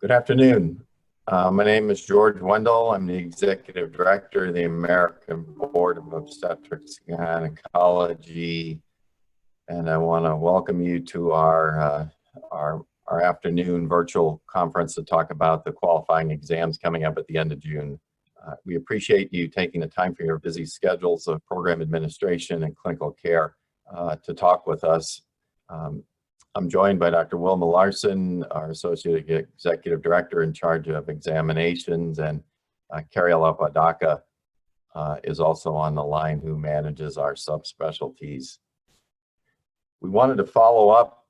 Good afternoon. My name is George Wendell. I'm the Executive Director of the American Board of Obstetrics and Gynecology, and I want to welcome you to our afternoon virtual conference to talk about the qualifying exams coming up at the end of June. We appreciate you taking the time from your busy schedules of program administration and clinical care to talk with us. I'm joined by Dr. Wilma Larson, our Associate Executive Director in charge of examinations, and Carrie Lapadaka is also on the line, who manages our subspecialties. We wanted to follow up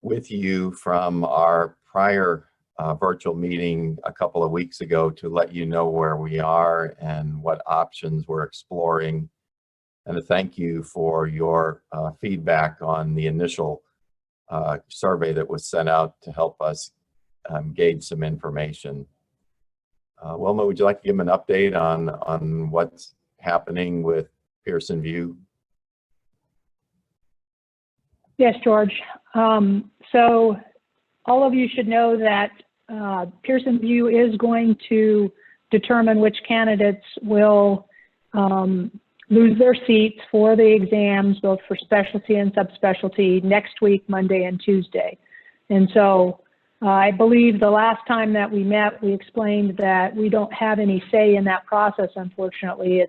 with you from our prior virtual meeting a couple of weeks ago to let you know where we are and what options we're exploring, and to thank you for your feedback on the initial survey that was sent out to help us gauge some information. Wilma, would you like to give them an update on what's happening with Pearson Vue? Yes, George. So all of you should know that Pearson Vue is going to determine which candidates will lose their seats for the exams, both for specialty and subspecialty, next week, Monday and Tuesday. And so I believe the last time that we met, we explained that we don't have any say in that process, unfortunately.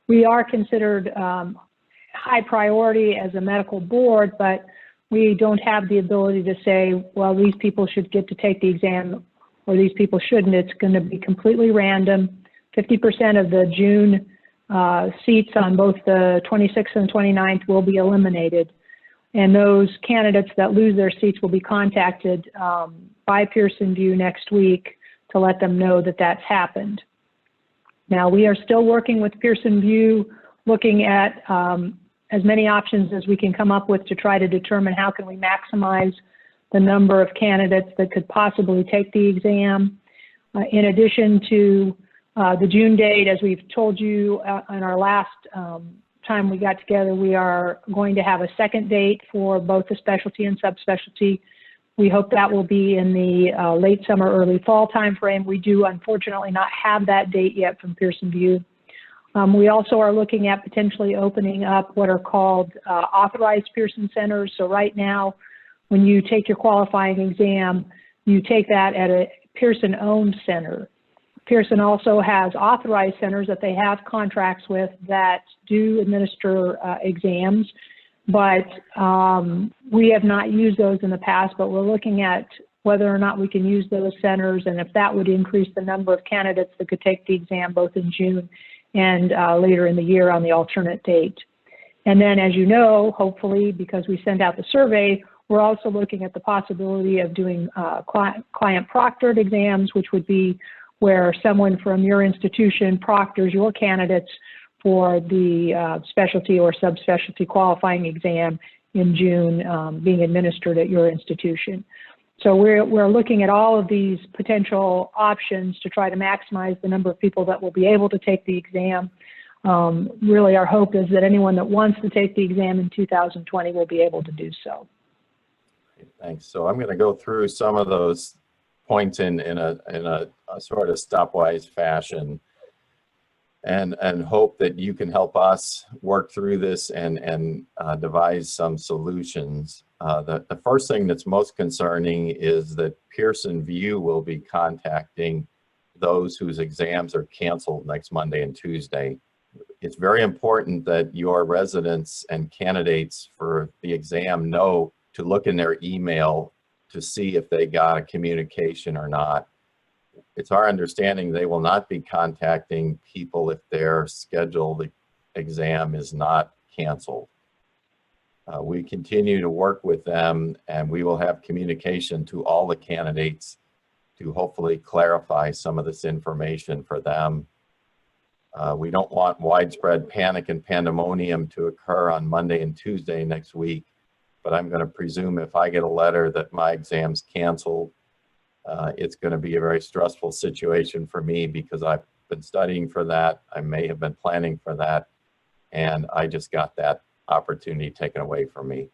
We are considered high priority as a medical board, but we don't have the ability to say, well, these people should get to take the exam or these people shouldn't. It's going to be completely random. 50% of the June seats on both the 26th and 29th will be eliminated. And those candidates that lose their seats will be contacted by Pearson Vue next week to let them know that that's happened. Now, we are still working with Pearson Vue, looking at as many options as we can come up with to try to determine how can we maximize the number of candidates that could possibly take the exam. In addition to the June date, as we've told you on our last time we got together, we are going to have a second date for both the specialty and subspecialty. We hope that will be in the late summer, early fall timeframe. We do unfortunately not have that date yet from Pearson Vue. We also are looking at potentially opening up what are called authorized Pearson centers. So right now, when you take your qualifying exam, you take that at a Pearson-owned center. Pearson also has authorized centers that they have contracts with that do administer exams, but we have not used those in the past, but we're looking at whether or not we can use those centers and if that would increase the number of candidates that could take the exam both in June and later in the year on the alternate date. And then, as you know, hopefully, because we send out the survey, we're also looking at the possibility of doing client proctored exams, which would be where someone from your institution proctors your candidates for the specialty or subspecialty qualifying exam in June, being administered at your institution. So we're looking at all of these potential options to try to maximize the number of people that will be able to take the exam. Really, our hope is that anyone that wants to take the exam in 2020 will be able to do so. Thanks. So I'm going to go through some of those points in a sort of stepwise fashion, and hope that you can help us work through this and devise some solutions. The first thing that's most concerning is that Pearson Vue will be contacting those whose exams are canceled next Monday and Tuesday. It's very important that your residents and candidates for the exam know to look in their email to see if they got a communication or not. It's our understanding they will not be contacting people if their scheduled exam is not canceled. We continue to work with them, and we will have communication to all the candidates to hopefully clarify some of this information for them. We don't want widespread panic and pandemonium to occur on Monday and Tuesday next week, but I'm going to presume if I get a letter that my exam's canceled, it's going to be a very stressful situation for me because I've been studying for that. I may have been planning for that, and I just got that opportunity taken away from me.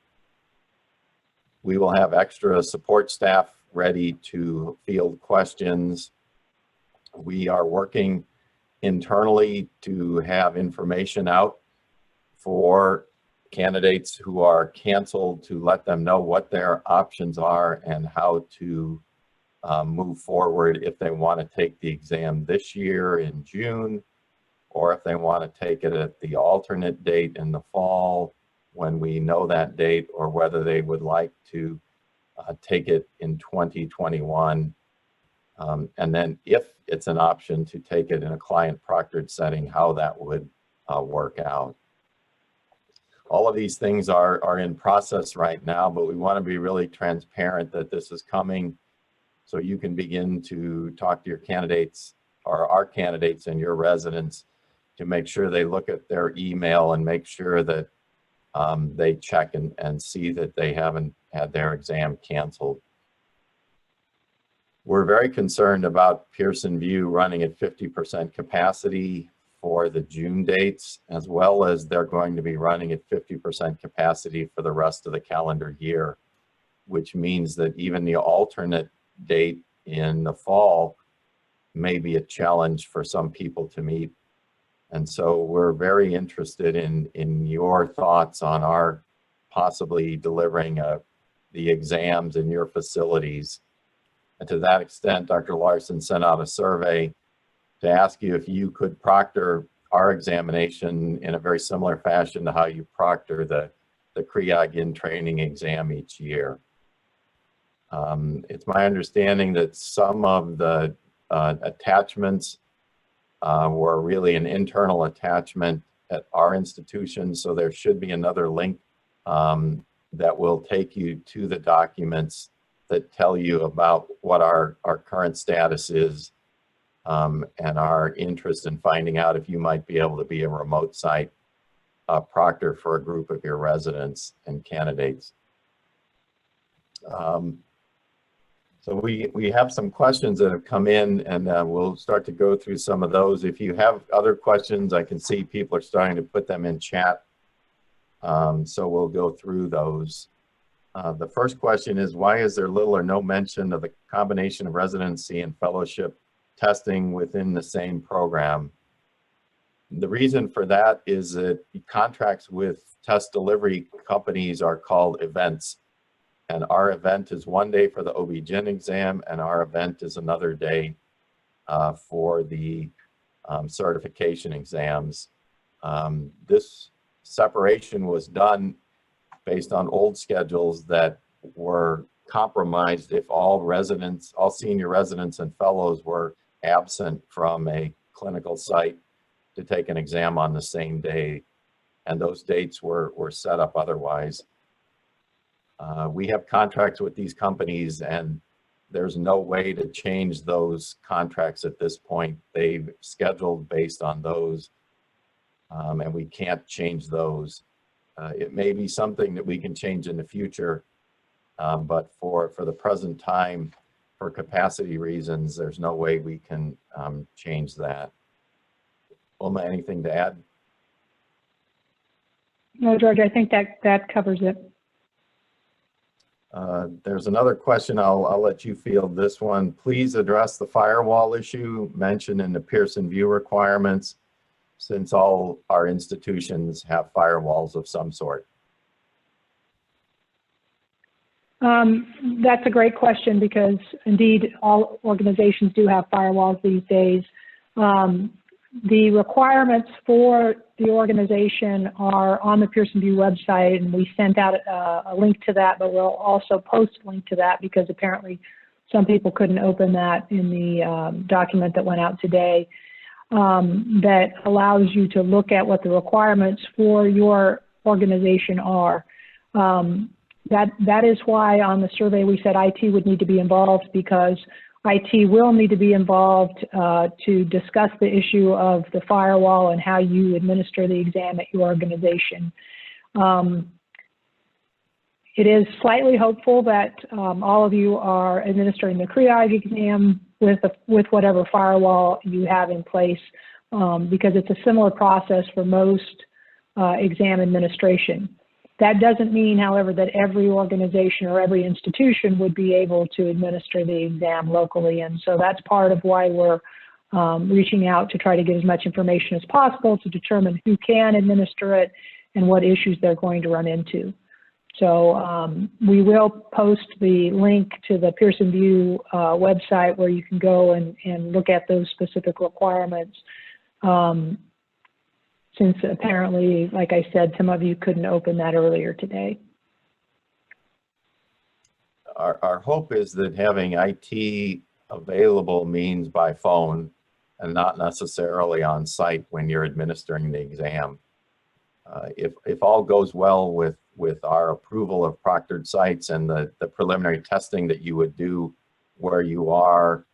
We will have extra support staff ready to field questions. We are working internally to have information out for candidates who are canceled, to let them know what their options are and how to move forward if they want to take the exam this year in June, or if they want to take it at the alternate date in the fall when we know that date, or whether they would like to take it in 2021. And then if it's an option to take it in a client proctored setting, how that would work out. All of these things are in process right now, but we want to be really transparent that this is coming so you can begin to talk to your candidates or our candidates and your residents to make sure they look at their email and make sure that they check and see that they haven't had their exam canceled. We're very concerned about Pearson Vue running at 50% capacity for the June dates, as well as they're going to be running at 50% capacity for the rest of the calendar year, which means that even the alternate date in the fall may be a challenge for some people to meet. And so we're very interested in your thoughts on our possibly delivering the exams in your facilities. And to that extent, Dr. Larson sent out a survey to ask you if you could proctor our examination in a very similar fashion to how you proctor the ob-gyn training exam each year. It's my understanding that some of the attachments were really an internal attachment at our institution, so there should be another link that will take you to the documents that tell you about what our current status is and our interest in finding out if you might be able to be a remote site proctor for a group of your residents and candidates. So we have some questions that have come in, and we'll start to go through some of those. If you have other questions, I can see people are starting to put them in chat. So we'll go through those. The first question is, why is there little or no mention of the combination of residency and fellowship testing within the same program? The reason for that is that contracts with test delivery companies are called events. And our event is one day for the ob-gyn exam, and our event is another day for the certification exams. This separation was done based on old schedules that were compromised if all residents, all senior residents and fellows were absent from a clinical site to take an exam on the same day. And those dates were set up otherwise. We have contracts with these companies, and there's no way to change those contracts at this point. They've scheduled based on those, and we can't change those. It may be something that we can change in the future, but for the present time, for capacity reasons, there's no way we can change that. Wilma, anything to add? No, George, I think that covers it. There's another question. I'll let you field this one. Please address the firewall issue mentioned in the Pearson Vue requirements, since all our institutions have firewalls of some sort. That's a great question, because indeed all organizations do have firewalls these days. The requirements for the organization are on the Pearson Vue website, and we sent out a link to that, but we'll also post a link to that because apparently some people couldn't open that in the document that went out today. That allows you to look at what the requirements for your organization are. That is why on the survey we said IT would need to be involved, because IT will need to be involved to discuss the issue of the firewall and how you administer the exam at your organization. It is slightly hopeful that all of you are administering the pre-ob exam with whatever firewall you have in place, because it's a similar process for most exam administration. That doesn't mean, however, that every organization or every institution would be able to administer the exam locally. And so that's part of why we're reaching out to try to get as much information as possible to determine who can administer it and what issues they're going to run into. So we will post the link to the Pearson Vue website where you can go and look at those specific requirements. Since apparently, like I said, some of you couldn't open that earlier today. Our hope is that having IT available means by phone and not necessarily on site when you're administering the exam. If all goes well with our approval of proctored sites and the preliminary testing that you would do where you are,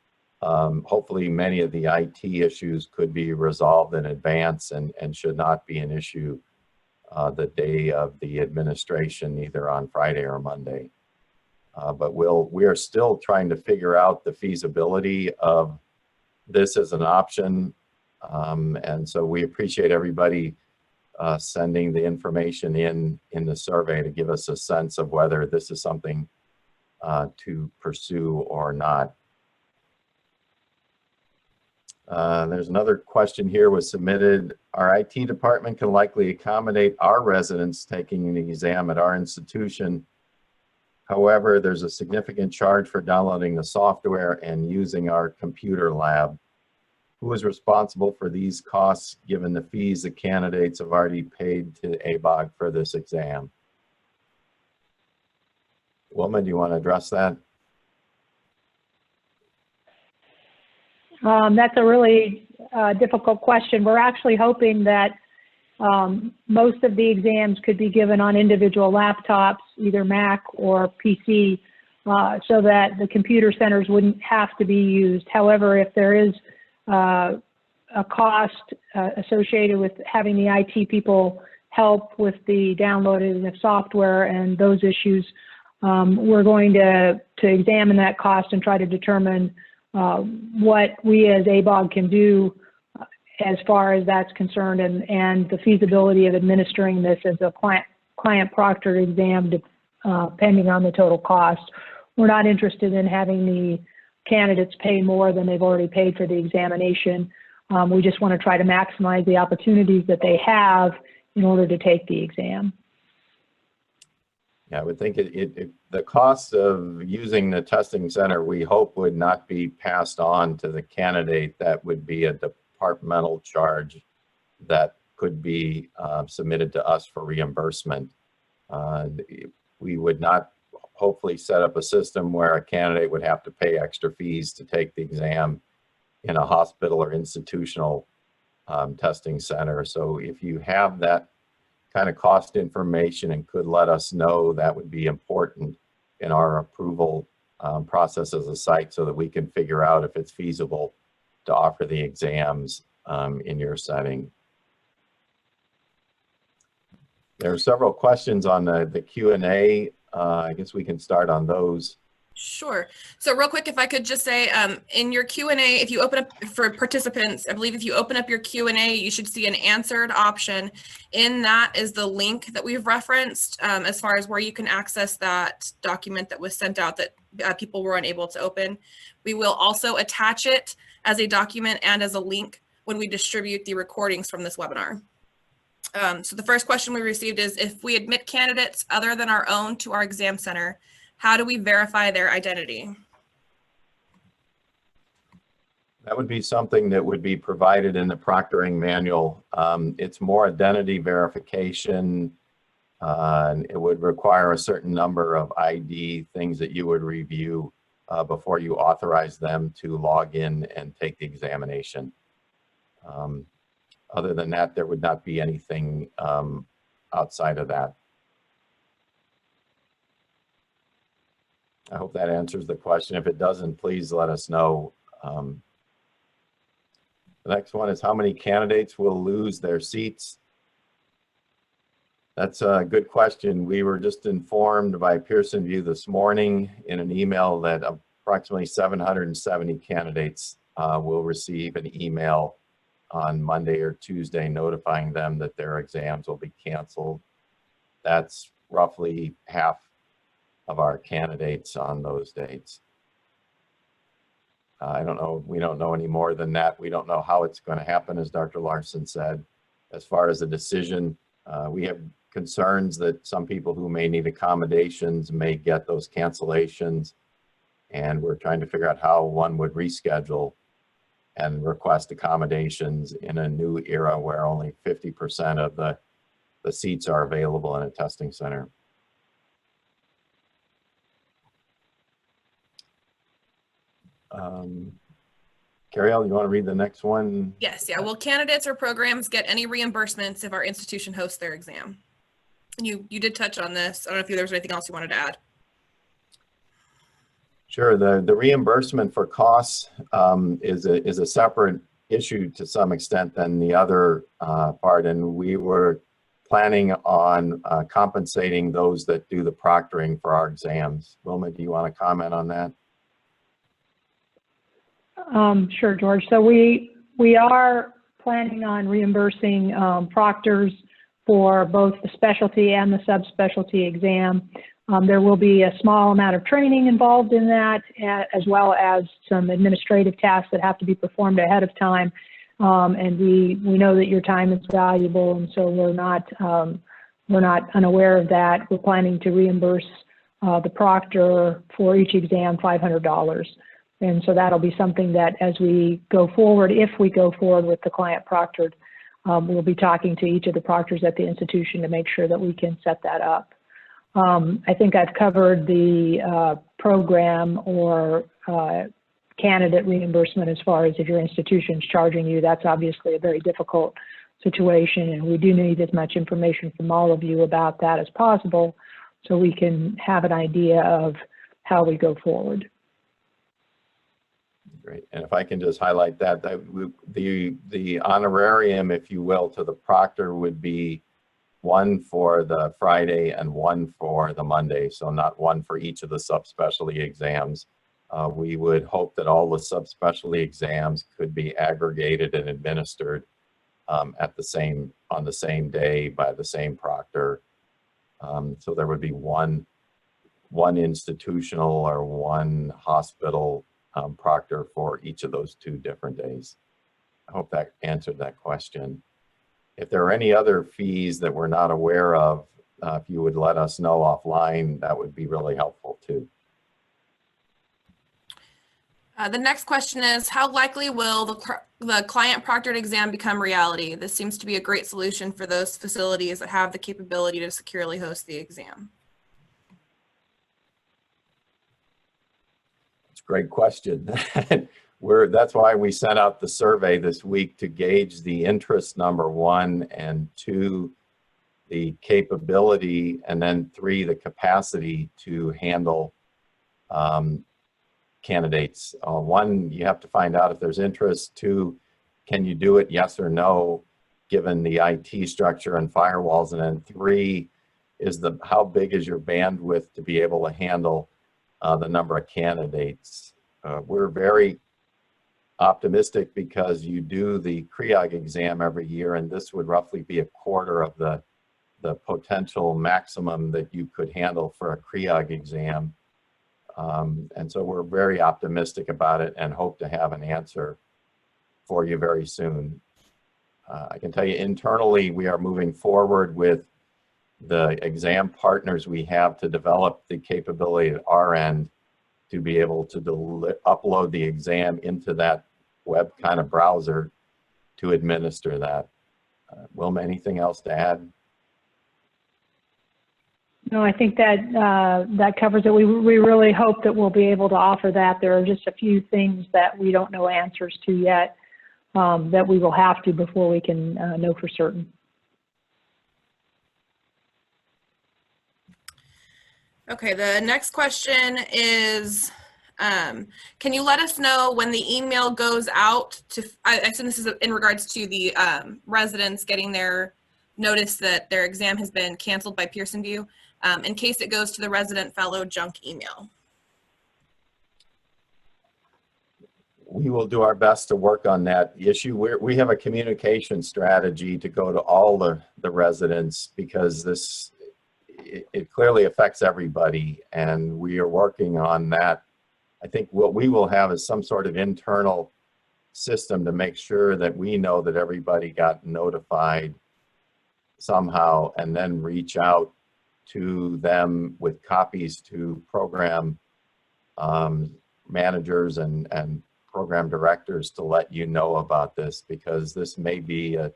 hopefully many of the IT issues could be resolved in advance and should not be an issue the day of the administration, either on Friday or Monday. But we are still trying to figure out the feasibility of this as an option. And so we appreciate everybody sending the information in the survey to give us a sense of whether this is something to pursue or not. There's another question here was submitted. Our IT department can likely accommodate our residents taking an exam at our institution. However, there's a significant charge for downloading the software and using our computer lab. Who is responsible for these costs given the fees the candidates have already paid to ABOG for this exam? Wilma, do you want to address that? That's a really difficult question. We're actually hoping that most of the exams could be given on individual laptops, either Mac or PC, so that the computer centers wouldn't have to be used. However, if there is a cost associated with having the IT people help with the downloading of software and those issues, we're going to examine that cost and try to determine what we as ABOG can do as far as that's concerned, and the feasibility of administering this as a client proctor exam, depending on the total cost. We're not interested in having the candidates pay more than they've already paid for the examination. We just want to try to maximize the opportunities that they have in order to take the exam. Yeah, I would think the cost of using the testing center, we hope, would not be passed on to the candidate. That would be a departmental charge that could be submitted to us for reimbursement. We would not hopefully set up a system where a candidate would have to pay extra fees to take the exam in a hospital or institutional testing center. So if you have that kind of cost information and could let us know, that would be important in our approval process as a site, so that we can figure out if it's feasible to offer the exams in your setting. There are several questions on the Q&A. I guess we can start on those. Sure. So real quick, if I could just say, in your Q&A, if you open up for participants, I believe if you open up your Q&A, you should see an answered option. In that is the link that we've referenced as far as where you can access that document that was sent out that people were unable to open. We will also attach it as a document and as a link when we distribute the recordings from this webinar. So the first question we received is, if we admit candidates other than our own to our exam center, how do we verify their identity? That would be something that would be provided in the proctoring manual. It's more identity verification. It would require a certain number of ID things that you would review before you authorize them to log in and take the examination. Other than that, there would not be anything outside of that. I hope that answers the question. If it doesn't, please let us know. The next one is, how many candidates will lose their seats? That's a good question. We were just informed by Pearson Vue this morning in an email that approximately 770 candidates will receive an email on Monday or Tuesday notifying them that their exams will be canceled. that's roughly half of our candidates on those dates. I don't know, we don't know any more than that. We don't know how it's going to happen, as Dr. Larson said. As far as the decision, we have concerns that some people who may need accommodations may get those cancellations, and we're trying to figure out how one would reschedule and request accommodations in a new era where only 50% of the seats are available in a testing center. Carrie-Elle, you want to read the next one? Yes, yeah. Will candidates or programs get any reimbursements if our institution hosts their exam? And you did touch on this. I don't know if there was anything else you wanted to add. Sure. The reimbursement for costs is a separate issue to some extent than the other part, and we were planning on compensating those that do the proctoring for our exams. Wilma, do you want to comment on that? Sure, George. So we are planning on reimbursing proctors for both the specialty and the subspecialty exam. There will be a small amount of training involved in that, as well as some administrative tasks that have to be performed ahead of time. And we know that your time is valuable, and so we're not unaware of that. We're planning to reimburse the proctor for each exam $500. And so that'll be something that as we go forward, if we go forward with the client proctored, we'll be talking to each of the proctors at the institution to make sure that we can set that up. I think I've covered the program or candidate reimbursement as far as if your institution's charging you. That's obviously a very difficult situation, and we do need as much information from all of you about that as possible so we can have an idea of how we go forward. Great. And if I can just highlight that the honorarium, if you will, to the proctor would be one for the Friday and one for the Monday, so not one for each of the subspecialty exams. We would hope that all the subspecialty exams could be aggregated and administered on the same day by the same proctor. So there would be one institutional or one hospital proctor for each of those 2 different days. I hope that answered that question. If there are any other fees that we're not aware of, if you would let us know offline, that would be really helpful too. The next question is, how likely will the client proctored exam become reality? This seems to be a great solution for those facilities that have the capability to securely host the exam. Great question. That's why we sent out the survey this week to gauge the interest, number 1, and 2, the capability, and then 3, the capacity to handle candidates. 1, you have to find out if there's interest. 2, can you do it, yes or no, given the IT structure and firewalls. And then 3 is how big is your bandwidth to be able to handle the number of candidates. We're very optimistic because you do the CREOG exam every year, and this would roughly be a quarter of the potential maximum that you could handle for a CREOG exam. And so we're very optimistic about it and hope to have an answer for you very soon. I can tell you internally, we are moving forward with the exam partners we have to develop the capability at our end to be able to upload the exam into that web kind of browser to administer that. Wilma, anything else to add? No, I think that that covers it. We really hope that we'll be able to offer that. There are just a few things that we don't know answers to yet that we will have to before we can know for certain. Okay, the next question is, can you let us know when the email goes out to, I assume this is in regards to the residents getting their notice that their exam has been canceled by Pearson Vue, in case it goes to the resident fellow junk email? We will do our best to work on that issue. We have a communication strategy to go to all the residents, because it clearly affects everybody, and we are working on that. I think what we will have is some sort of internal system to make sure that we know that everybody got notified somehow, and then reach out to them with copies to program managers and program directors to let you know about this, because this may be a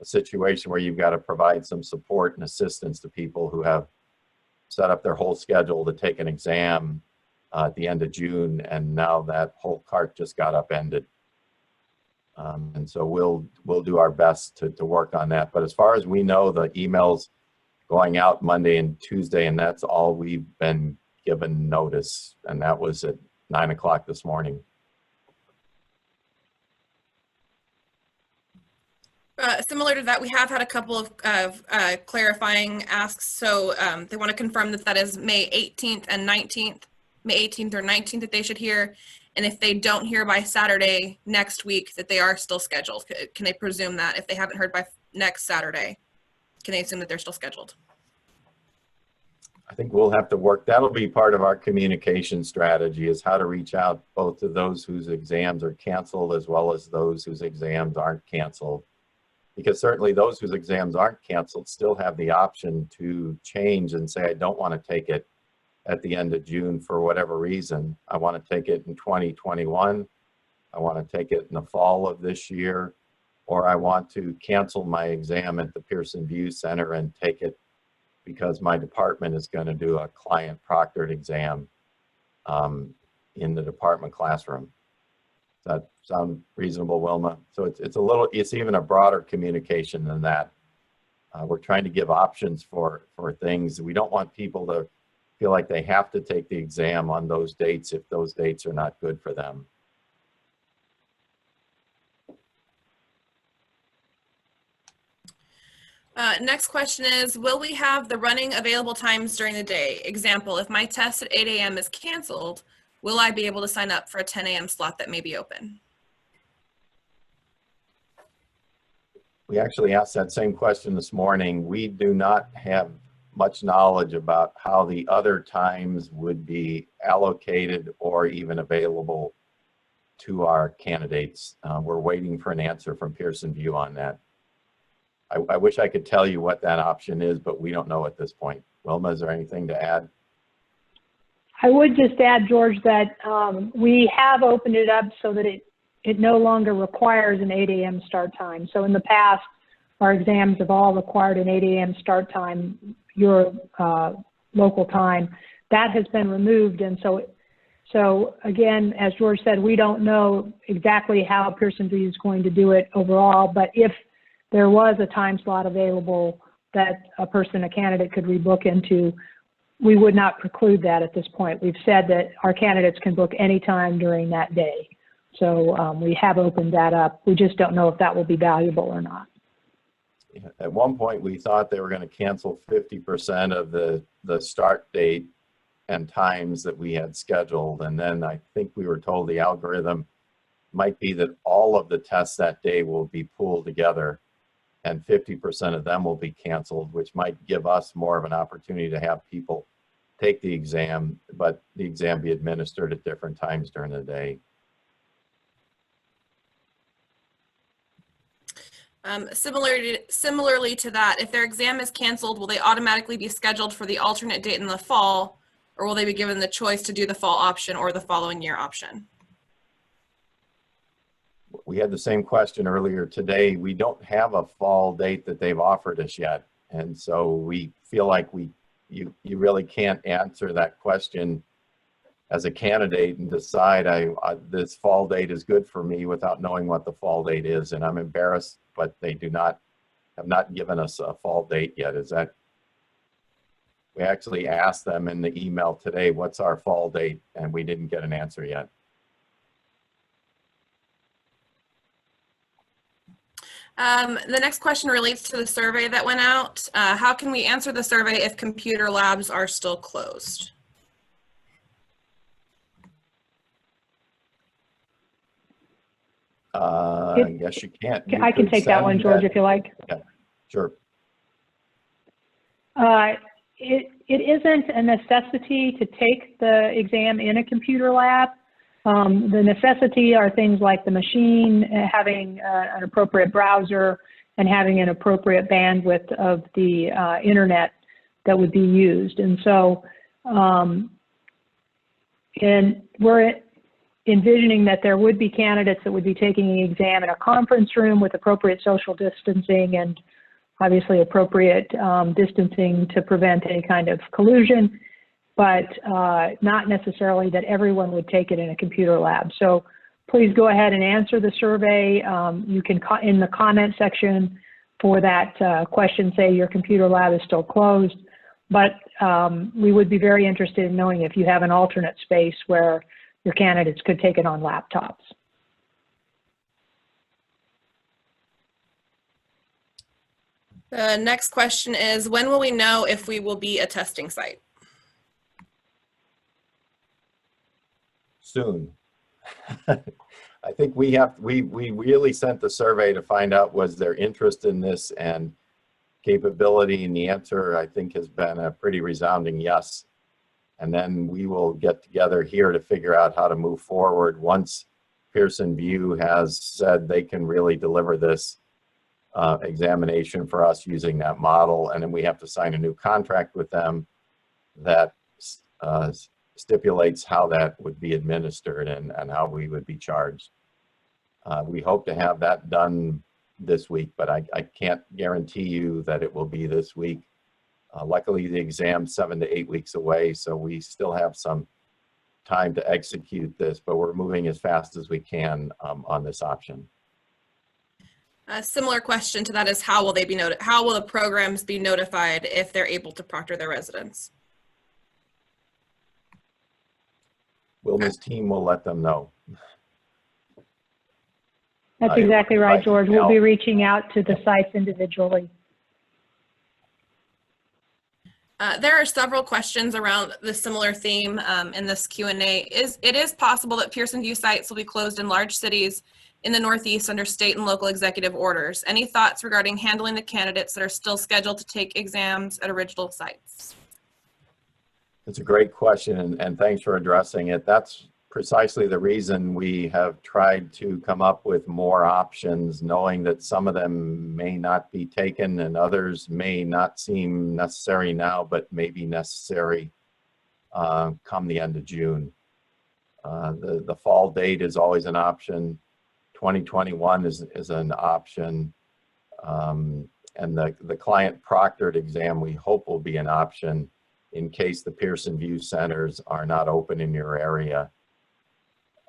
situation where you've got to provide some support and assistance to people who have set up their whole schedule to take an exam at the end of June, and now that whole cart just got upended. And so we'll do our best to work on that. But as far as we know, the emails going out Monday and Tuesday, and that's all we've been given notice, and that was at 9 o'clock this morning. Similar to that, we have had a couple of clarifying asks. So they want to confirm that that is May 18th and 19th, May 18th or 19th that they should hear. And if they don't hear by Saturday next week, that they are still scheduled. Can they presume that if they haven't heard by next Saturday, can they assume that they're still scheduled? I think we'll have to work. That'll be part of our communication strategy, is how to reach out both to those whose exams are canceled as well as those whose exams aren't canceled. Because certainly those whose exams aren't canceled still have the option to change and say, I don't want to take it at the end of June for whatever reason. I want to take it in 2021. I want to take it in the fall of this year, or I want to cancel my exam at the Pearson Vue Center and take it because my department is going to do a client proctored exam in the department classroom. Does that sound reasonable, Wilma? So it's even a broader communication than that. We're trying to give options for things. We don't want people to feel like they have to take the exam on those dates if those dates are not good for them. Next question is, will we have the running available times during the day? Example, if my test at 8 a.m. is canceled, will I be able to sign up for a 10 a.m. slot that may be open? We actually asked that same question this morning. We do not have much knowledge about how the other times would be allocated or even available to our candidates. We're waiting for an answer from Pearson Vue on that. I wish I could tell you what that option is, but we don't know at this point. Wilma, is there anything to add? I would just add, George, that we have opened it up so that it no longer requires an 8 a.m. start time. So in the past, our exams have all required an 8 a.m. start time, your local time. That has been removed, and so again, as George said, we don't know exactly how Pearson Vue is going to do it overall, but if there was a time slot available that a candidate could rebook into, we would not preclude that at this point. We've said that our candidates can book any time during that day. So we have opened that up. We just don't know if that will be valuable or not. At one point, we thought they were going to cancel 50% of the start date and times that we had scheduled. And then I think we were told the algorithm might be that all of the tests that day will be pooled together and 50% of them will be canceled, which might give us more of an opportunity to have people take the exam, but the exam be administered at different times during the day. Similarly to that, if their exam is canceled, will they automatically be scheduled for the alternate date in the fall, or will they be given the choice to do the fall option or the following year option? We had the same question earlier today. We don't have a fall date that they've offered us yet. And so we feel like you really can't answer that question as a candidate and decide this fall date is good for me without knowing what the fall date is. And I'm embarrassed, but they have not given us a fall date yet. We actually asked them in the email today, what's our fall date? And we didn't get an answer yet. The next question relates to the survey that went out. How can we answer the survey if computer labs are still closed? I guess you can't. I can take that one, George, if you like. Yeah, sure. it isn't a necessity to take the exam in a computer lab. The necessity are things like the machine, having an appropriate browser, and having an appropriate bandwidth of the internet that would be used. And so, and we're envisioning that there would be candidates that would be taking the exam in a conference room with appropriate social distancing and obviously appropriate distancing to prevent any kind of collusion, but not necessarily that everyone would take it in a computer lab. So please go ahead and answer the survey. You can, in the comment section for that question, say your computer lab is still closed, but we would be very interested in knowing if you have an alternate space where your candidates could take it on laptops. The next question is, when will we know if we will be a testing site? Soon. I think we really sent the survey to find out was there interest in this and capability, and the answer I think has been a pretty resounding yes. And then we will get together here to figure out how to move forward once Pearson Vue has said they can really deliver this examination for us using that model. And then we have to sign a new contract with them that stipulates how that would be administered and how we would be charged. We hope to have that done this week, but I can't guarantee you that it will be this week. Luckily, the exam's 7 to 8 weeks away, so we still have some time to execute this, but we're moving as fast as we can on this option. A similar question to that is, how will they be how will the programs be notified if they're able to proctor their residents? Wilma's team will let them know. That's exactly right, George. We'll be reaching out to the sites individually. There are several questions around the similar theme in this Q&A. It is possible that Pearson Vue sites will be closed in large cities in the Northeast under state and local executive orders. Any thoughts regarding handling the candidates that are still scheduled to take exams at original sites? It's a great question, and thanks for addressing it. That's precisely the reason we have tried to come up with more options, knowing that some of them may not be taken and others may not seem necessary now, but may be necessary come the end of June. The fall date is always an option. 2021 is an option. And the client proctored exam we hope will be an option in case the Pearson Vue centers are not open in your area.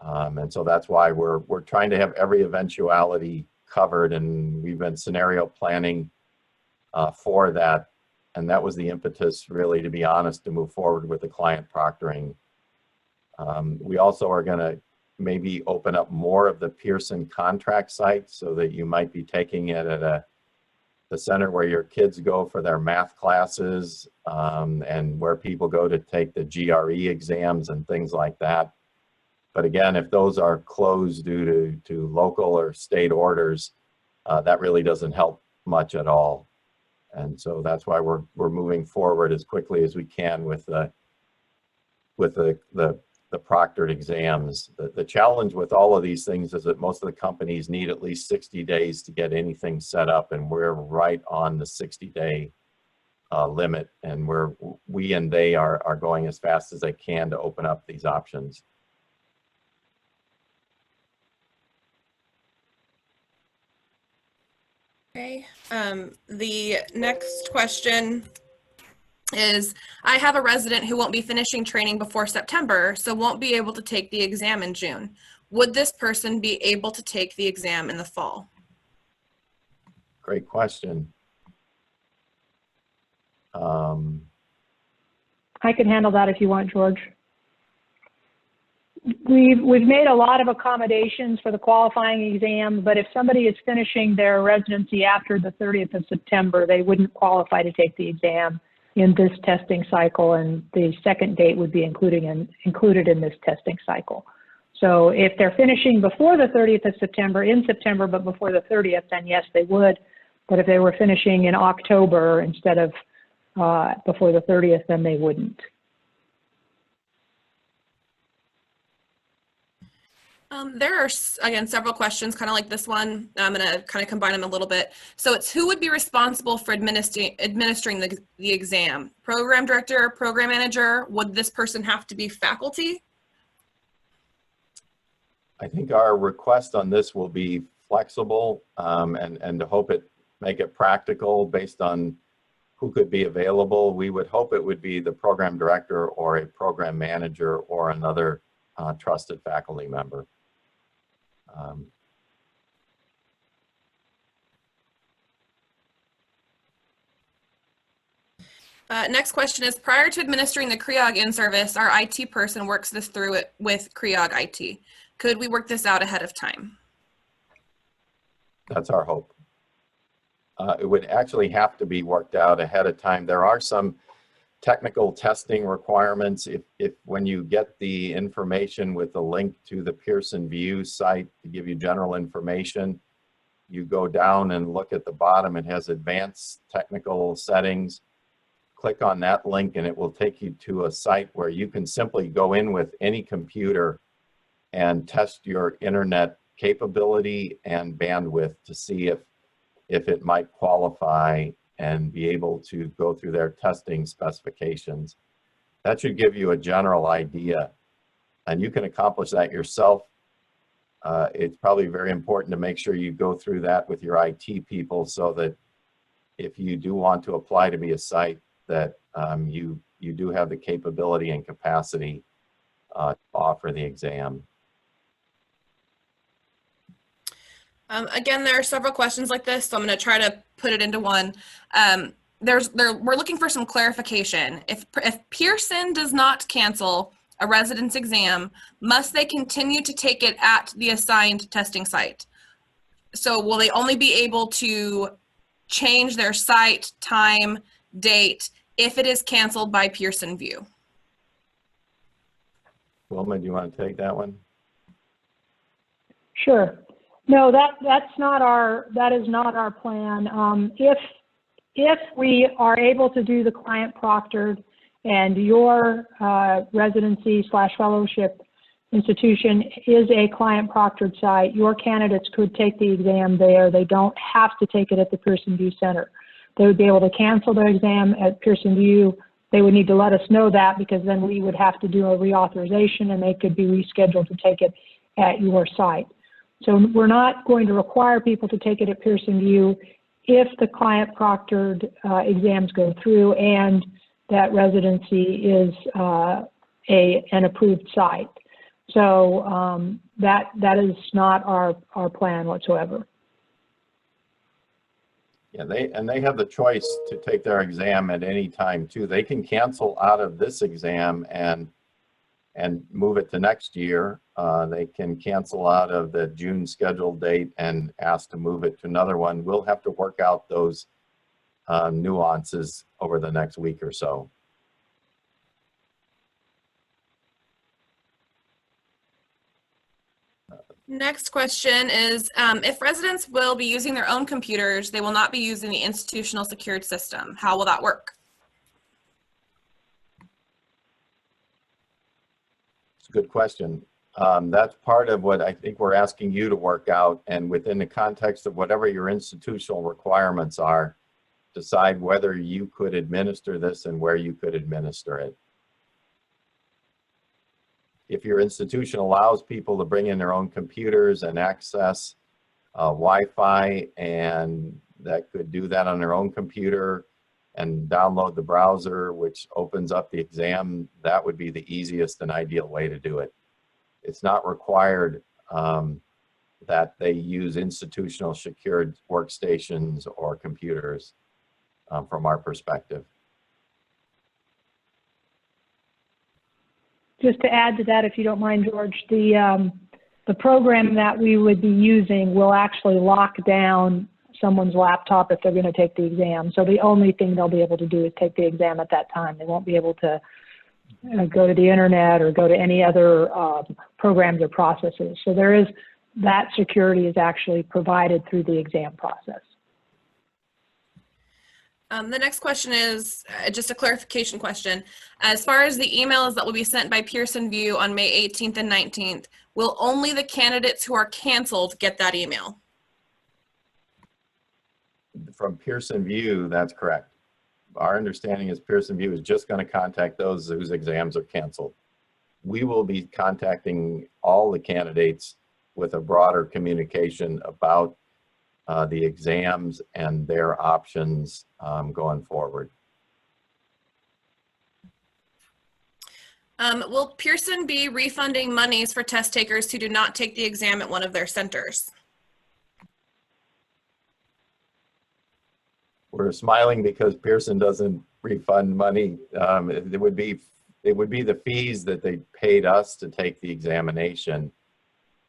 And so that's why we're trying to have every eventuality covered, and we've been scenario planning for that. And that was the impetus, really, to be honest, to move forward with the client proctoring. We also are going to maybe open up more of the Pearson contract sites so that you might be taking it at the center where your kids go for their math classes, and where people go to take the GRE exams and things like that. But again, if those are closed due to local or state orders, that really doesn't help much at all. And so that's why we're moving forward as quickly as we can with the proctored exams. The challenge with all of these things is that most of the companies need at least 60 days to get anything set up, and we're right on the 60-day limit, and we and they are going as fast as they can to open up these options. Okay, the next question is, I have a resident who won't be finishing training before September, so won't be able to take the exam in June. Would this person be able to take the exam in the fall? Great question. I can handle that if you want, George. We've made a lot of accommodations for the qualifying exam, but if somebody is finishing their residency after the 30th of September, they wouldn't qualify to take the exam in this testing cycle, and the second date would be included in this testing cycle. So if they're finishing before the 30th of September, in September, but before the 30th, then yes, they would. But if they were finishing in October instead of before the 30th, then they wouldn't. There are, again, several questions kind of like this one. I'm going to kind of combine them a little bit. So it's who would be responsible for administering the exam? Program director, program manager? Would this person have to be faculty? I think our request on this will be flexible and to hope make it practical based on who could be available. We would hope it would be the program director or a program manager or another trusted faculty member. Next question is, prior to administering the CREOG in-service, our IT person works this through it with CREOG IT. Could we work this out ahead of time? That's our hope. It would actually have to be worked out ahead of time. There are some technical testing requirements. If when you get the information with the link to the Pearson Vue site to give you general information, you go down and look at the bottom. It has advanced technical settings. Click on that link and it will take you to a site where you can simply go in with any computer and test your internet capability and bandwidth to see if it might qualify and be able to go through their testing specifications. That should give you a general idea, and you can accomplish that yourself. It's probably very important to make sure you go through that with your IT people so that if you do want to apply to be a site, that you do have the capability and capacity to offer the exam. Again, there are several questions like this, so I'm going to try to put it into one. We're looking for some clarification. If Pearson does not cancel a residence exam, must they continue to take it at the assigned testing site? So will they only be able to change their site, time, date, if it is canceled by Pearson Vue? Wilma, do you want to take that one? Sure. No, that is not our plan. If we are able to do the client proctored and your residency/fellowship institution is a client proctored site, your candidates could take the exam there. They don't have to take it at the Pearson Vue Center. They would be able to cancel their exam at Pearson Vue. They would need to let us know that, because then we would have to do a reauthorization and they could be rescheduled to take it at your site. So we're not going to require people to take it at Pearson Vue if the client proctored exams go through and that residency is an approved site. So that is not our plan whatsoever. Yeah, they have the choice to take their exam at any time too. They can cancel out of this exam and move it to next year. They can cancel out of the June scheduled date and ask to move it to another one. We'll have to work out those nuances over the next week or so. Next question is, if residents will be using their own computers, they will not be using the institutional secured system. How will that work? It's a good question. That's part of what I think we're asking you to work out, and within the context of whatever your institutional requirements are, decide whether you could administer this and where you could administer it. If your institution allows people to bring in their own computers and access Wi-Fi, and that could do that on their own computer and download the browser, which opens up the exam, that would be the easiest and ideal way to do it. It's not required that they use institutional secured workstations or computers from our perspective. Just to add to that, if you don't mind, George, the program that we would be using will actually lock down someone's laptop if they're going to take the exam. So the only thing they'll be able to do is take the exam at that time. They won't be able to go to the internet or go to any other programs or processes. So there is, that security is actually provided through the exam process. The next question is just a clarification question. As far as the emails that will be sent by Pearson Vue on May 18th and 19th, will only the candidates who are canceled get that email? From Pearson Vue, that's correct. Our understanding is Pearson Vue is just going to contact those whose exams are canceled. We will be contacting all the candidates with a broader communication about the exams and their options going forward. Will Pearson be refunding monies for test takers who do not take the exam at one of their centers? We're smiling because Pearson doesn't refund money. It would be the fees that they paid us to take the examination.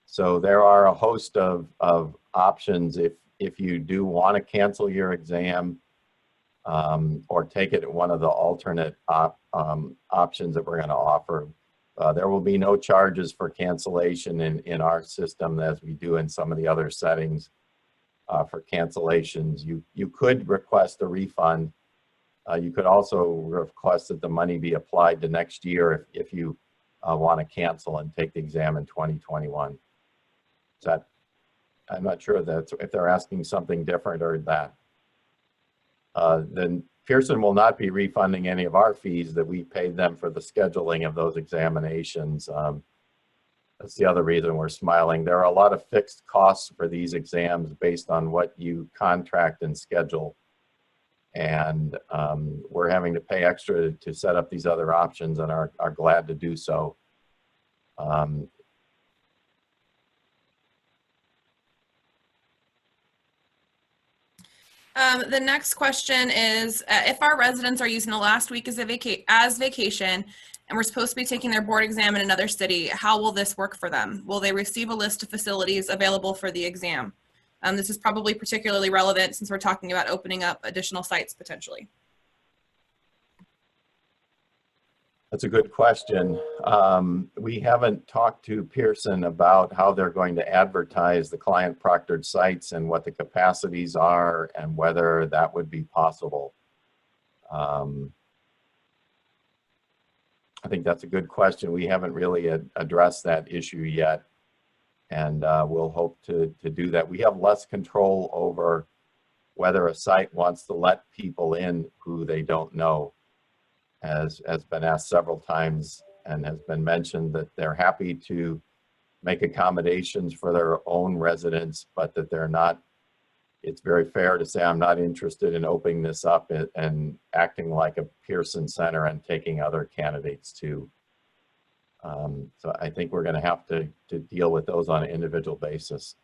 So there are a host of options if you do want to cancel your exam or take it at one of the alternate options that we're going to offer. There will be no charges for cancellation in our system as we do in some of the other settings for cancellations. You could request a refund. You could also request that the money be applied to next year if you want to cancel and take the exam in 2021. I'm not sure if they're asking something different or that. Then Pearson will not be refunding any of our fees that we paid them for the scheduling of those examinations. That's the other reason we're smiling. There are a lot of fixed costs for these exams based on what you contract and schedule. And we're having to pay extra to set up these other options and are glad to do so. The next question is, if our residents are using the last week as vacation and we're supposed to be taking their board exam in another city, how will this work for them? Will they receive a list of facilities available for the exam? This is probably particularly relevant since we're talking about opening up additional sites potentially. That's a good question. We haven't talked to Pearson about how they're going to advertise the client proctored sites and what the capacities are and whether that would be possible. I think that's a good question. We haven't really addressed that issue yet, and we'll hope to do that. We have less control over whether a site wants to let people in who they don't know. Has been asked several times and has been mentioned that they're happy to make accommodations for their own residents, but that they're not, it's very fair to say, I'm not interested in opening this up and acting like a Pearson center and taking other candidates too. So I think we're going to have to deal with those on an individual basis.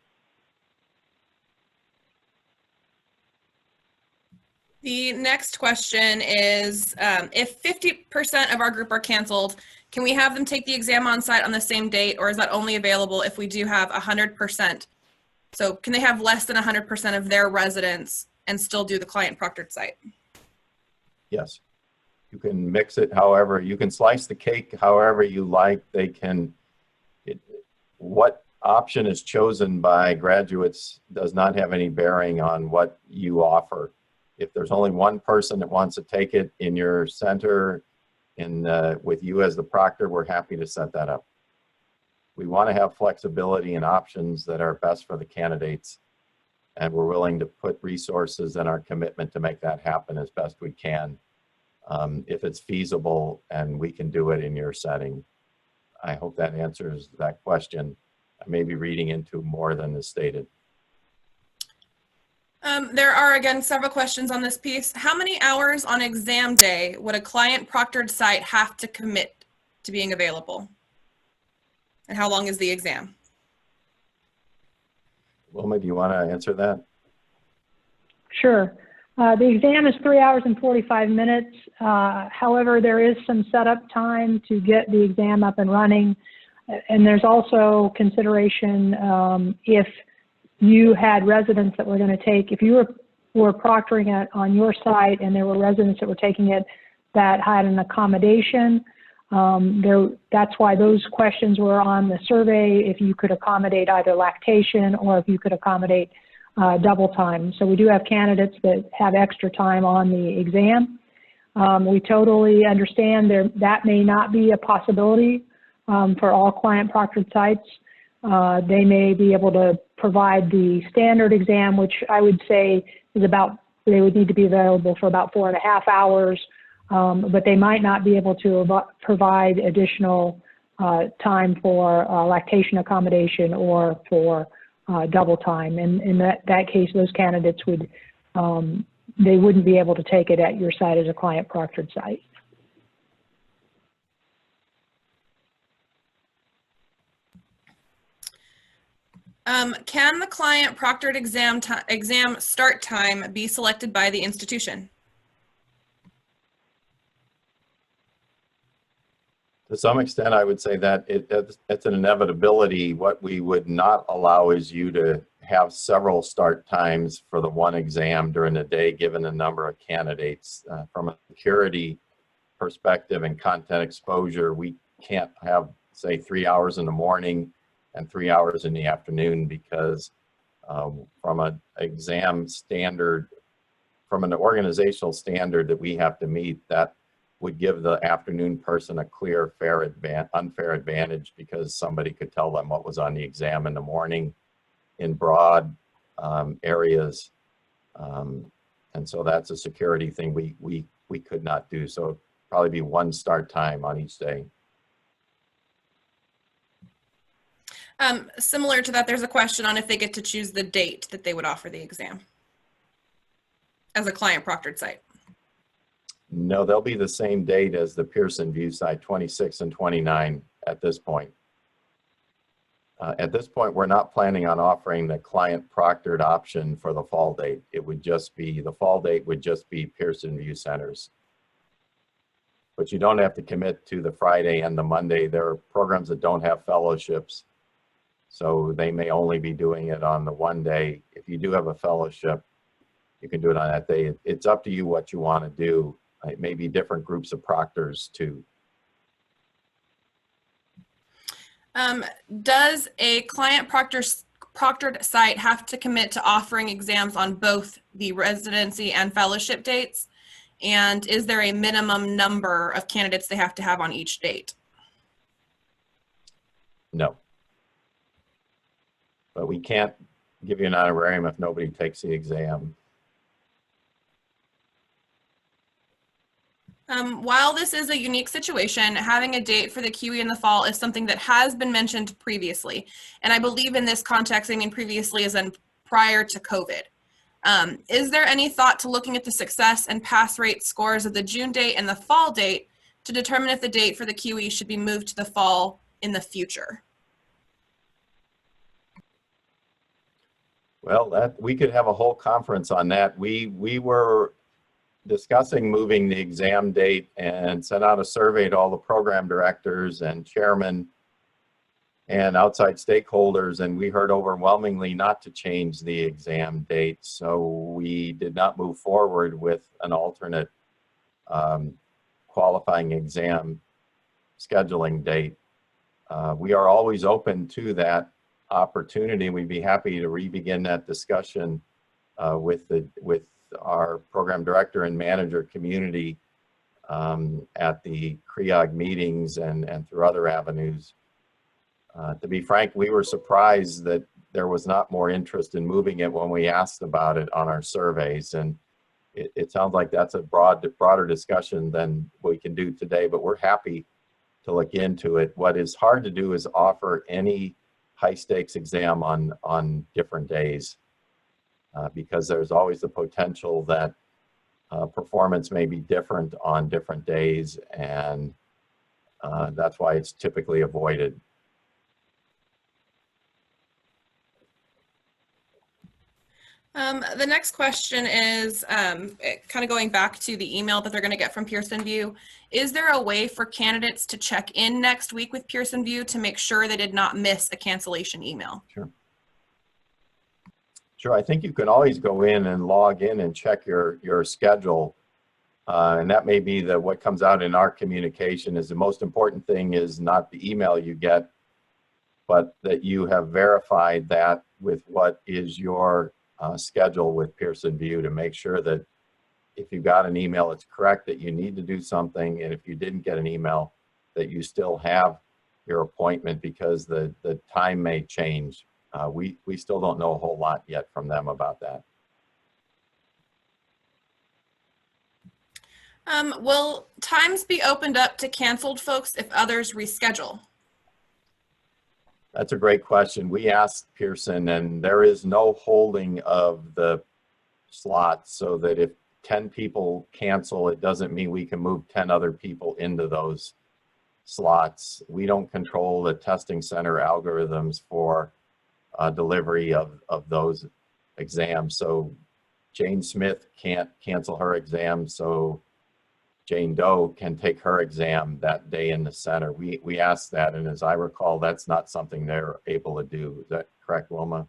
The next question is, if 50% of our group are canceled, can we have them take the exam on site on the same date, or is that only available if we do have 100%? So can they have less than 100% of their residents and still do the client proctored site? Yes. You can mix it however, you can slice the cake however you like. They can, what option is chosen by graduates does not have any bearing on what you offer. If there's only one person that wants to take it in your center with you as the proctor, we're happy to set that up. We want to have flexibility and options that are best for the candidates, and we're willing to put resources and our commitment to make that happen as best we can if it's feasible and we can do it in your setting. I hope that answers that question. I may be reading into more than is stated. There are, again, several questions on this piece. How many hours on exam day would a client proctored site have to commit to being available? And how long is the exam? Wilma, do you want to answer that? Sure. The exam is 3 hours and 45 minutes. However, there is some setup time to get the exam up and running. And there's also consideration if you had residents that were going to take, if you were proctoring it on your site and there were residents that were taking it that had an accommodation, that's why those questions were on the survey, if you could accommodate either lactation or if you could accommodate double time. So we do have candidates that have extra time on the exam. We totally understand that may not be a possibility for all client proctored sites. They may be able to provide the standard exam, which I would say is they would need to be available for about 4.5 hours, but they might not be able to provide additional time for lactation accommodation or for double time. And in that case, those candidates would, they wouldn't be able to take it at your site as a client proctored site. Can the client proctored exam start time be selected by the institution? To some extent, I would say that it's an inevitability. What we would not allow is you to have several start times for the one exam during the day, given the number of candidates. From a security perspective and content exposure, we can't have, say, 3 hours in the morning and 3 hours in the afternoon, because from an exam standard, from an organizational standard that we have to meet, that would give the afternoon person a clear, unfair advantage, because somebody could tell them what was on the exam in the morning in broad areas. And so that's a security thing we could not do. So it'd probably be one start time on each day. Similar to that, there's a question on if they get to choose the date that they would offer the exam as a client proctored site. No, they'll be the same date as the Pearson Vue site, 26 and 29 at this point. At this point, we're not planning on offering the client proctored option for the fall date. It would just be, the fall date would just be Pearson Vue centers. But you don't have to commit to the Friday and the Monday. There are programs that don't have fellowships, so they may only be doing it on the one day. If you do have a fellowship, you can do it on that day. It's up to you what you want to do. It may be different groups of proctors too. Does a client proctored site have to commit to offering exams on both the residency and fellowship dates? And is there a minimum number of candidates they have to have on each date? No. But we can't give you an honorarium if nobody takes the exam. While this is a unique situation, having a date for the QE in the fall is something that has been mentioned previously. And I believe in this context, I mean previously as in prior to COVID. Is there any thought to looking at the success and pass rate scores of the June date and the fall date to determine if the date for the QE should be moved to the fall in the future? Well, we could have a whole conference on that. We were discussing moving the exam date and sent out a survey to all the program directors and chairmen and outside stakeholders, and we heard overwhelmingly not to change the exam date. So we did not move forward with an alternate qualifying exam scheduling date. We are always open to that opportunity. We'd be happy to re-begin that discussion with our program director and manager community at the CREOG meetings and through other avenues. To be frank, we were surprised that there was not more interest in moving it when we asked about it on our surveys. And it sounds like that's a broader discussion than we can do today, but we're happy to look into it. What is hard to do is offer any high stakes exam on different days. Because there's always the potential that performance may be different on different days, and that's why it's typically avoided. The next question is kind of going back to the email that they're going to get from Pearson Vue. Is there a way for candidates to check in next week with Pearson Vue to make sure they did not miss a cancellation email? Sure. Sure, I think you can always go in and log in and check your schedule. And that may be what comes out in our communication is the most important thing is not the email you get, but that you have verified that with what is your schedule with Pearson Vue to make sure that if you got an email, it's correct that you need to do something. And if you didn't get an email, that you still have your appointment, because the time may change. We still don't know a whole lot yet from them about that. Will times be opened up to canceled folks if others reschedule? That's a great question. We asked Pearson, and there is no holding of the slots, so that if 10 people cancel, it doesn't mean we can move 10 other people into those slots. We don't control the testing center algorithms for delivery of those exams. So Jane Smith can't cancel her exam, so Jane Doe can take her exam that day in the center. We asked that, and as I recall, that's not something they're able to do. Is that correct, Wilma?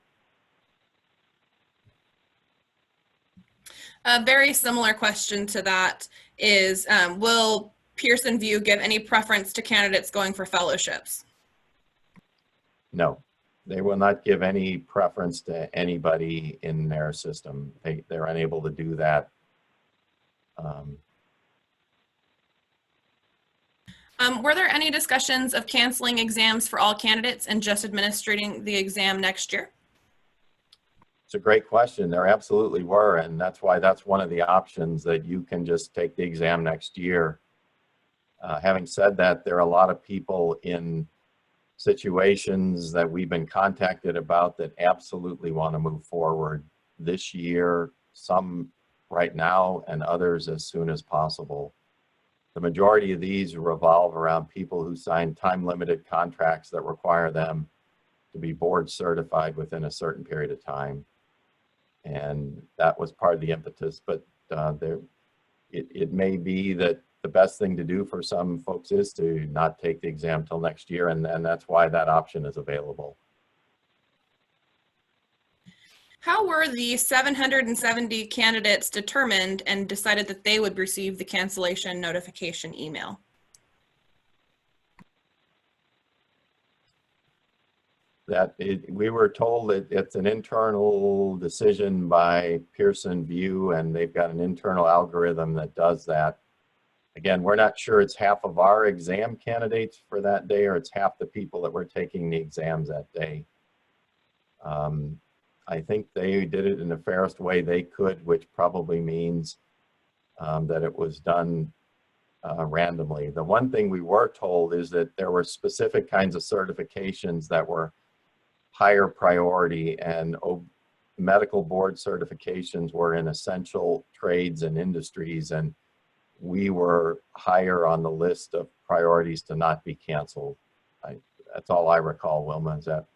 A very similar question to that is, will Pearson Vue give any preference to candidates going for fellowships? No, they will not give any preference to anybody in their system. They're unable to do that. Were there any discussions of canceling exams for all candidates and just administrating the exam next year? It's a great question. There absolutely were, and that's why that's one of the options, that you can just take the exam next year. Having said that, there are a lot of people in situations that we've been contacted about that absolutely want to move forward this year, some right now and others as soon as possible. The majority of these revolve around people who sign time-limited contracts that require them to be board certified within a certain period of time. And that was part of the impetus, but it may be that the best thing to do for some folks is to not take the exam till next year, and that's why that option is available. How were the 770 candidates determined and decided that they would receive the cancellation notification email? We were told that it's an internal decision by Pearson Vue, and they've got an internal algorithm that does that. Again, we're not sure it's half of our exam candidates for that day, or it's half the people that were taking the exams that day. I think they did it in the fairest way they could, which probably means that it was done randomly. The one thing we were told is that there were specific kinds of certifications that were higher priority, and medical board certifications were in essential trades and industries, and we were higher on the list of priorities to not be canceled. That's all I recall. Wilma, is that?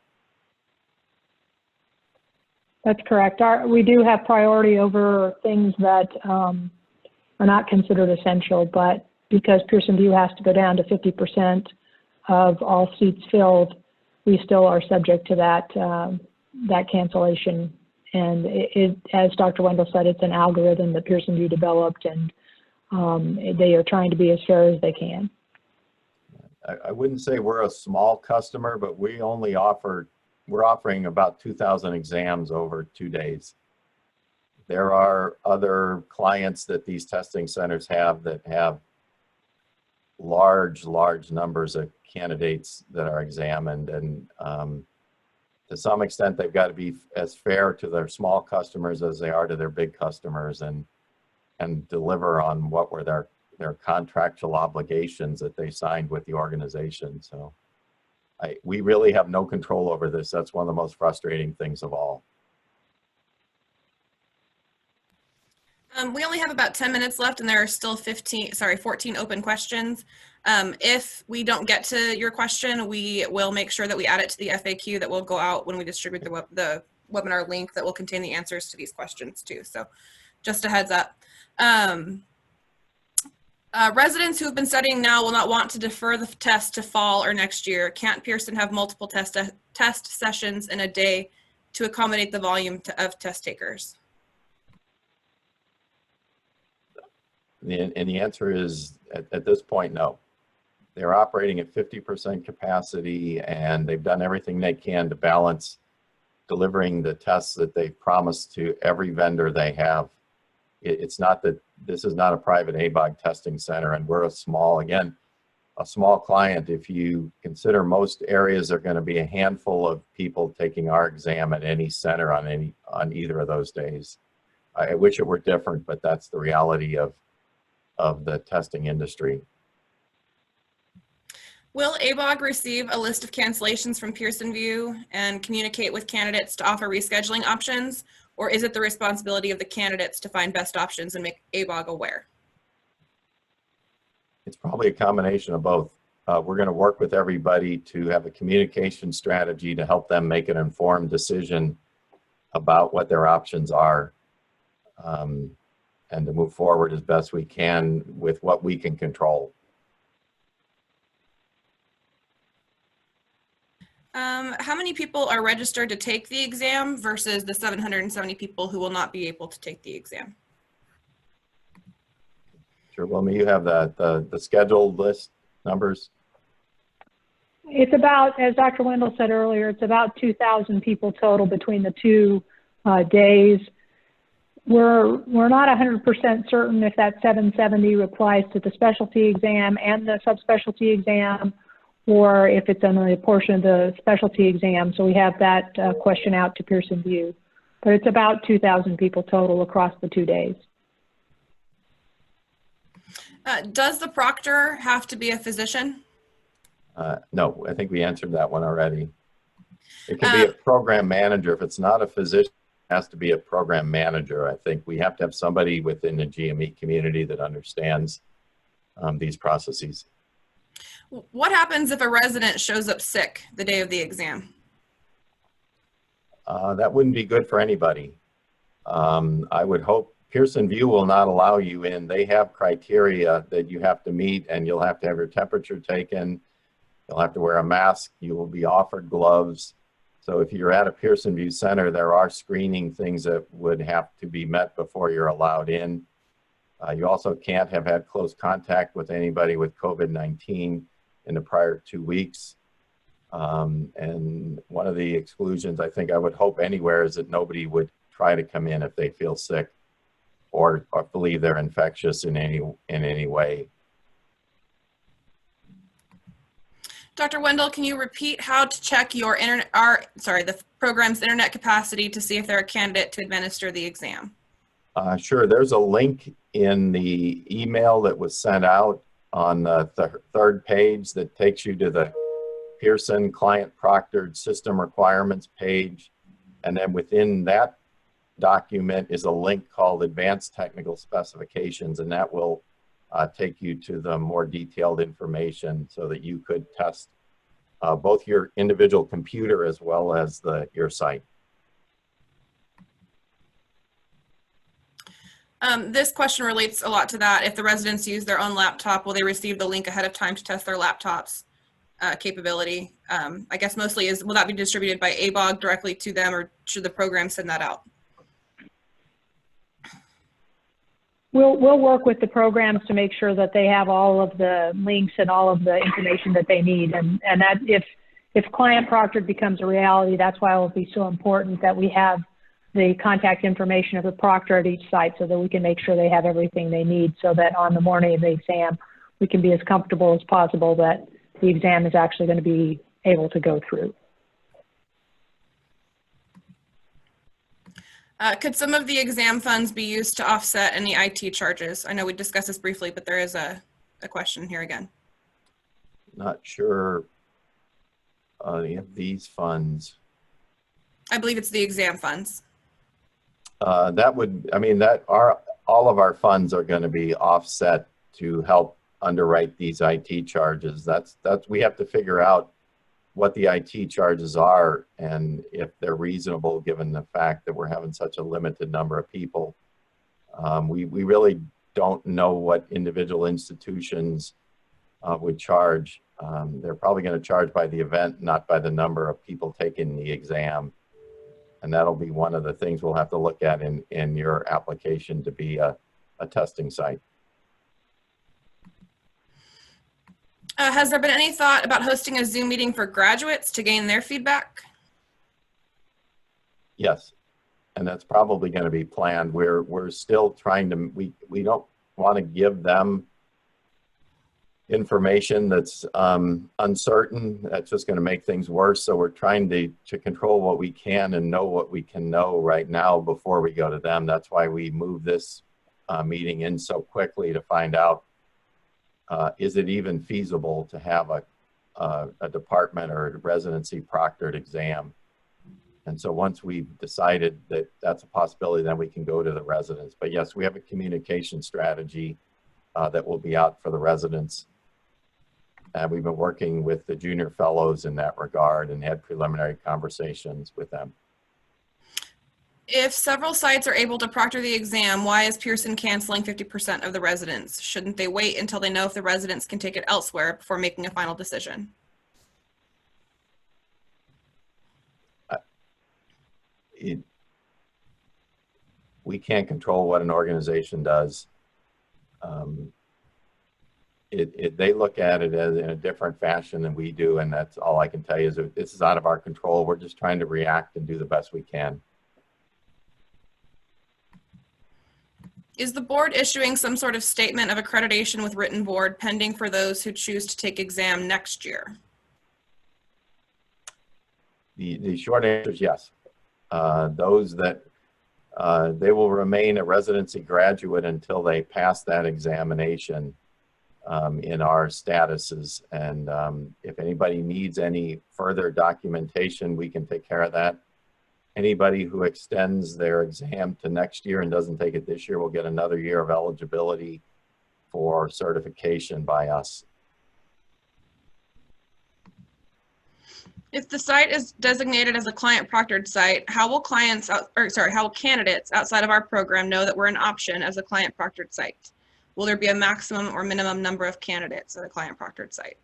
That's correct. We do have priority over things that are not considered essential, but because Pearson Vue has to go down to 50% of all seats filled, we still are subject to that cancellation. And as Dr. Wendell said, it's an algorithm that Pearson Vue developed, and they are trying to be as fair as they can. I wouldn't say we're a small customer, but we're offering about 2,000 exams over 2 days. There are other clients that these testing centers have that have large numbers of candidates that are examined, and to some extent they've got to be as fair to their small customers as they are to their big customers, and deliver on what were their contractual obligations that they signed with the organization. So we really have no control over this. That's one of the most frustrating things of all. We only have about 10 minutes left, and there are still 14 open questions. If we don't get to your question, we will make sure that we add it to the FAQ that will go out when we distribute the webinar link that will contain the answers to these questions too. So just a heads up. Residents who have been studying now will not want to defer the test to fall or next year. Can't Pearson have multiple test sessions in a day to accommodate the volume of test takers? And the answer is, at this point, no. They're operating at 50% capacity, and they've done everything they can to balance delivering the tests that they've promised to every vendor they have. It's not that this is not a private ABOG testing center, and we're a small client. If you consider most areas are going to be a handful of people taking our exam at any center on either of those days. I wish it were different, but that's the reality of the testing industry. Will ABOG receive a list of cancellations from Pearson Vue and communicate with candidates to offer rescheduling options, or is it the responsibility of the candidates to find best options and make ABOG aware? It's probably a combination of both. We're going to work with everybody to have a communication strategy to help them make an informed decision about what their options are, and to move forward as best we can with what we can control. How many people are registered to take the exam versus the 770 people who will not be able to take the exam? Sure, Wilma, you have the scheduled list numbers? It's about, as Dr. Wendell said earlier, it's about 2,000 people total between the two days. We're not 100% certain if that 770 applies to the specialty exam and the subspecialty exam, or if it's only a portion of the specialty exam. So we have that question out to Pearson Vue. But it's about 2,000 people total across the 2 days. Does the proctor have to be a physician? No, I think we answered that one already. It can be a program manager. If it's not a physician, it has to be a program manager. I think we have to have somebody within the GME community that understands these processes. What happens if a resident shows up sick the day of the exam? That wouldn't be good for anybody. I would hope Pearson Vue will not allow you in. They have criteria that you have to meet, and you'll have to have your temperature taken. You'll have to wear a mask. You will be offered gloves. So if you're at a Pearson Vue center, there are screening things that would have to be met before you're allowed in. You also can't have had close contact with anybody with COVID-19 in the prior 2 weeks. And one of the exclusions, I think I would hope anywhere, is that nobody would try to come in if they feel sick or believe they're infectious in any way. Dr. Wendell, can you repeat how to check your the program's internet capacity to see if they're a candidate to administer the exam? Sure, there's a link in the email that was sent out on the third page that takes you to the Pearson Client Proctored System Requirements page. And then within that document is a link called Advanced Technical Specifications, and that will take you to the more detailed information so that you could test both your individual computer as well as your site. This question relates a lot to that. If the residents use their own laptop, will they receive the link ahead of time to test their laptop's capability? I guess mostly will that be distributed by ABOG directly to them, or should the program send that out? We'll work with the programs to make sure that they have all of the links and all of the information that they need. And that if client proctored becomes a reality, that's why it will be so important that we have the contact information of the proctor at each site so that we can make sure they have everything they need, so that on the morning of the exam, we can be as comfortable as possible that the exam is actually going to be able to go through. Could some of the exam funds be used to offset any IT charges? I know we discussed this briefly, but there is a question here again. Not sure these funds. I believe it's the exam funds. That would, I mean, all of our funds are going to be offset to help underwrite these IT charges. We have to figure out what the IT charges are and if they're reasonable given the fact that we're having such a limited number of people. We really don't know what individual institutions would charge. They're probably going to charge by the event, not by the number of people taking the exam. And that'll be one of the things we'll have to look at in your application to be a testing site. Has there been any thought about hosting a Zoom meeting for graduates to gain their feedback? Yes, and that's probably going to be planned. We're still trying to, we don't want to give them information that's uncertain. That's just going to make things worse. So we're trying to control what we can and know what we can know right now before we go to them. That's why we move this meeting in so quickly to find out, is it even feasible to have a department or a residency proctored exam? And so once we've decided that that's a possibility, then we can go to the residents. But yes, we have a communication strategy that will be out for the residents. And we've been working with the junior fellows in that regard and had preliminary conversations with them. If several sites are able to proctor the exam, why is Pearson canceling 50% of the residents? Shouldn't they wait until they know if the residents can take it elsewhere before making a final decision? We can't control what an organization does. They look at it as in a different fashion than we do, and that's all I can tell you is that this is out of our control. We're just trying to react and do the best we can. Is the board issuing some sort of statement of accreditation with written board pending for those who choose to take exam next year? The short answer is yes. Those that they will remain a residency graduate until they pass that examination in our statuses. And if anybody needs any further documentation, we can take care of that. Anybody who extends their exam to next year and doesn't take it this year will get another year of eligibility for certification by us. If the site is designated as a client proctored site, how will how will candidates outside of our program know that we're an option as a client proctored site? Will there be a maximum or minimum number of candidates at a client proctored site?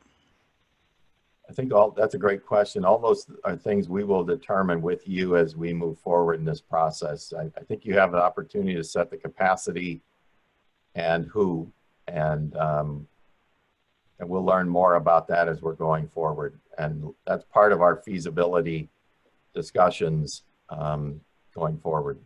I think that's a great question. All those are things we will determine with you as we move forward in this process. I think you have the opportunity to set the capacity and who, and we'll learn more about that as we're going forward. And that's part of our feasibility discussions going forward.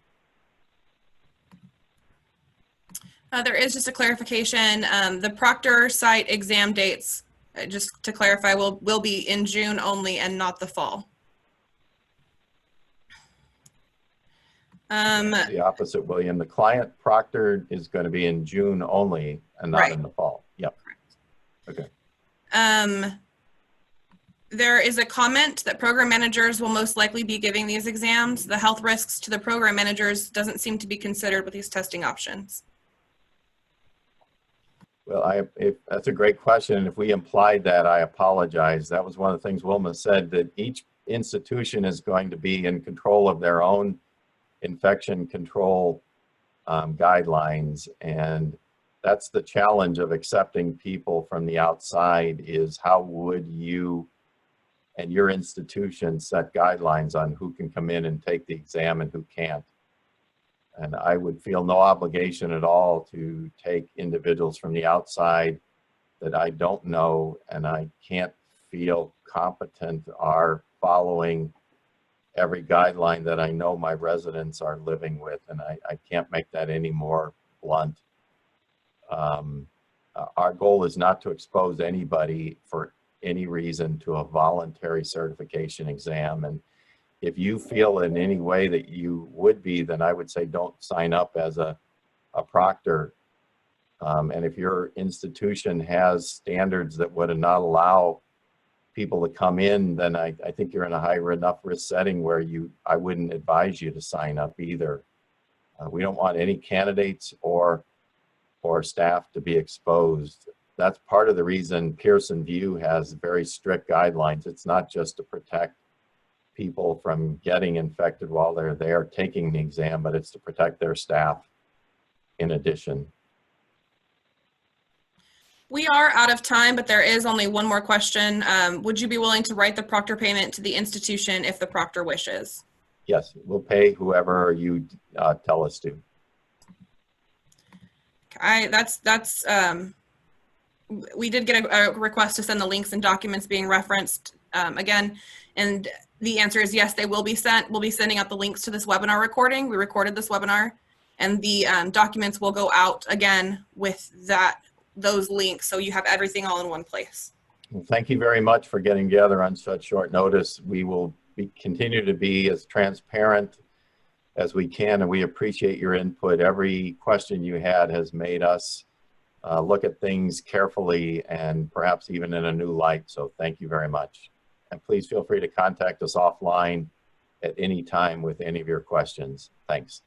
There is just a clarification. The Proctor site exam dates, just to clarify, will be in June only and not the fall. The opposite, William. The client proctor is going to be in June only and not in the fall. Yep. Correct. Okay. There is a comment that program managers will most likely be giving these exams. The health risks to the program managers doesn't seem to be considered with these testing options. Well, that's a great question. And if we implied that, I apologize. That was one of the things Wilma said, that each institution is going to be in control of their own infection control guidelines. And that's the challenge of accepting people from the outside, is how would you and your institution set guidelines on who can come in and take the exam and who can't. And I would feel no obligation at all to take individuals from the outside that I don't know and I can't feel competent are following every guideline that I know my residents are living with. And I can't make that any more blunt. Our goal is not to expose anybody for any reason to a voluntary certification exam. And if you feel in any way that you would be, then I would say don't sign up as a proctor. And if your institution has standards that would not allow people to come in, then I think you're in a high enough risk setting where I wouldn't advise you to sign up either. We don't want any candidates or staff to be exposed. That's part of the reason Pearson Vue has very strict guidelines. It's not just to protect people from getting infected while they're there taking the exam, but it's to protect their staff in addition. We are out of time, but there is only one more question. Would you be willing to write the proctor payment to the institution if the proctor wishes? Yes, we'll pay whoever you tell us to. We did get a request to send the links and documents being referenced again, and The answer is yes, they will be sent. We'll be sending out the links to this webinar recording. We recorded this webinar, and the documents will go out again with those links, so you have everything all in one place. Well, thank you very much for getting together on such short notice. We will continue to be as transparent as we can, and we appreciate your input. Every question you had has made us look at things carefully and perhaps even in a new light. So thank you very much. And please feel free to contact us offline at any time with any of your questions. Thanks.